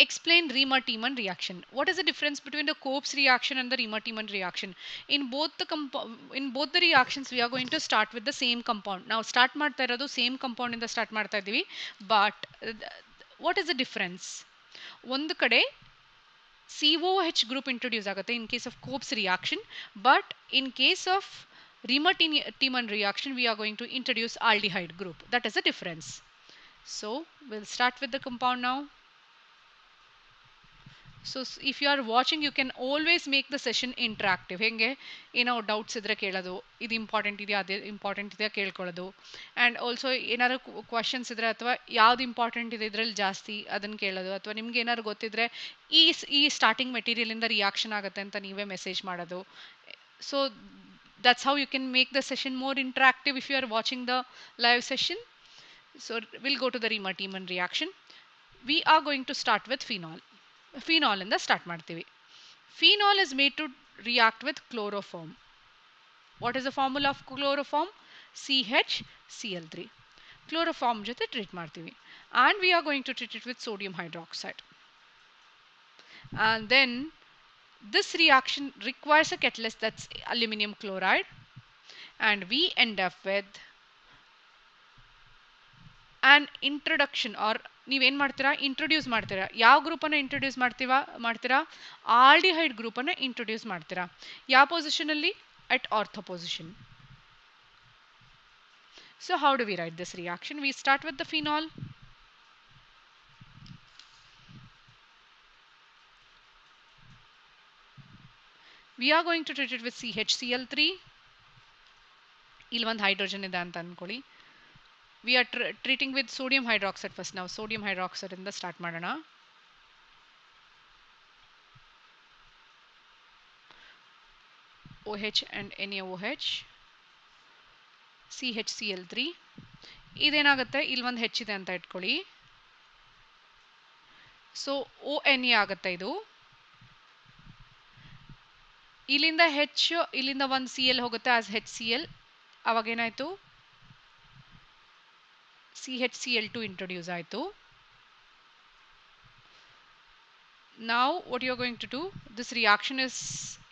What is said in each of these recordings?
Explain Riemann-Tiemann reaction. What is the difference between the Cope's reaction and the Riemann-Tiemann reaction? In both the reactions, we are going to start with the same compound. Now, start ಮಾಡ್ತಾ ಇರೋದು same compound ಇಂದ start ಮಾಡ್ತಾ ಇದ್ದೀವಿ. But what is the difference? ಒಂದು ಕಡೆ COH group introduce ಆಗುತ್ತೆ in case of Cope's reaction, but in case of Riemann-Tiemann reaction, we are going to introduce aldehyde group. That is the difference. So, we'll start with the compound now. So if you are watching, you can always make the session interactive. ಹೆಂಗೆ ಏನೋ doubts ಇದ್ರೆ ಕೇಳೋದು, ಇದು important ಇದೆಯಾ ಅದೇ important ಇದೆಯಾ ಕೇಳ್ಕೊಳ್ಳೋದು, and also ಏನಾದ್ರು questions ಇದ್ರೆ ಅಥವಾ ಯಾವ್ದು ಇಂಪಾರ್ಟೆಂಟ್ ಇದೆ ಇದರಲ್ಲಿ ಜಾಸ್ತಿ ಅದನ್ನು ಕೇಳೋದು, ಅಥವಾ ನಿಮ್ಗೆ ಏನಾದ್ರು ಗೊತ್ತಿದ್ರೆ ಈ ಸ್ಟಾರ್ಟಿಂಗ್ ಮೆಟೀರಿಯಲಿಂದ ರಿಯಾಕ್ಷನ್ ಆಗುತ್ತೆ ಅಂತ ನೀವೇ ಮೆಸೇಜ್ ಮಾಡೋದು. So that's how you can make the session more interactive if you are watching the live session. So we'll go to the Riemann-Tiemann reaction. We are going to start with phenol. Phenol in the start ಮಾಡ್ತೀವಿ. Phenol is made to react with chloroform. What is the formula of chloroform? CHCl3. Chloroform ಜೊತೆ treat ಮಾಡ್ತೀವಿ. And we are going to treat it with sodium hydroxide. And then this reaction requires a catalyst, that's aluminum chloride. And we end up with an introduction, or ನೀವೇನು ಮಾಡ್ತೀರಾ, introduce ಮಾಡ್ತೀರಾ. ಯಾವ ಗ್ರೂಪನ್ನು introduce ಮಾಡ್ತೀರಾ? Aldehyde ಗ್ರೂಪನ್ನು introduce ಮಾಡ್ತೀರಾ. ಯಾವ ಪೊಸಿಷನಲ್ಲಿ? At ortho position. So how do we write this reaction? We start with the phenol. We are going to treat it with CHCl3. ಇಲ್ಲಿ ಒಂದು ಹೈಡ್ರೋಜನ್ ಇದೆ ಅಂತ ಅಂದ್ಕೊಳ್ಳಿ. We are treating with sodium hydroxide first. Now sodium hydroxide ಇಂದ start ಮಾಡೋಣ. OH and NaOH, CHCl3. ಇದೇನಾಗುತ್ತೆ, ಇಲ್ಲಿ ಒಂದು H ಇದೆ ಅಂತ ಇಟ್ಕೊಳ್ಳಿ. ಸೊ ONA ಆಗುತ್ತೆ ಇದು. ಇಲ್ಲಿಂದ H, ಇಲ್ಲಿಂದ ಒಂದು Cl ಹೋಗುತ್ತೆ ಆಸ್ HCl. ಅವಾಗೇನಾಯಿತು, CHCl2 introduce ಆಯಿತು. Now what you are going to do, this reaction is,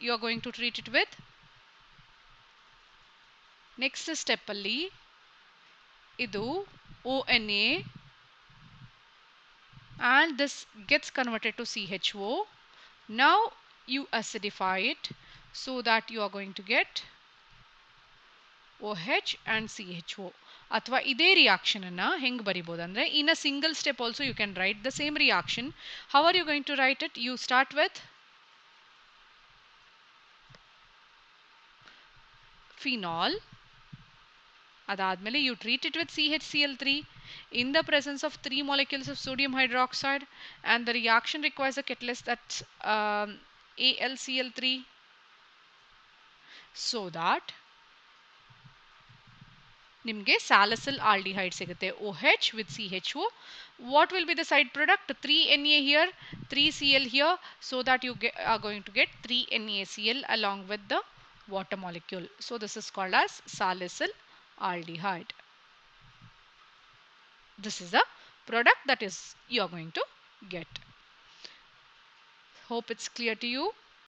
you are going to treat it with, next step ಅಲ್ಲಿ ಇದು ONA and this gets converted to CHO. Now you acidify it so that you are going to get OH and CHO. ಅಥವಾ ಇದೇ reaction ಅನ್ನ ಹೆಂಗೆ ಬರಿಬೋದು ಅಂದರೆ, in a single step also you can write the same reaction. How are you going to write it? You start with phenol. ಅದಾದಮೇಲೆ you treat it with CHCl3 in the presence of 3 molecules of sodium hydroxide, and the reaction requires a catalyst, that's AlCl3, so that ನಿಮಗೆ ಸ್ಯಾಲಿಸಿಲ್ aldehyde ಸಿಗುತ್ತೆ, OH with CHO. What will be the side product? 3Na here, 3Cl here, so that you are going to get 3NaCl along with the water molecule. So this is called as salicyl aldehyde. This is the product that is you are going to get. Hope it's clear to you.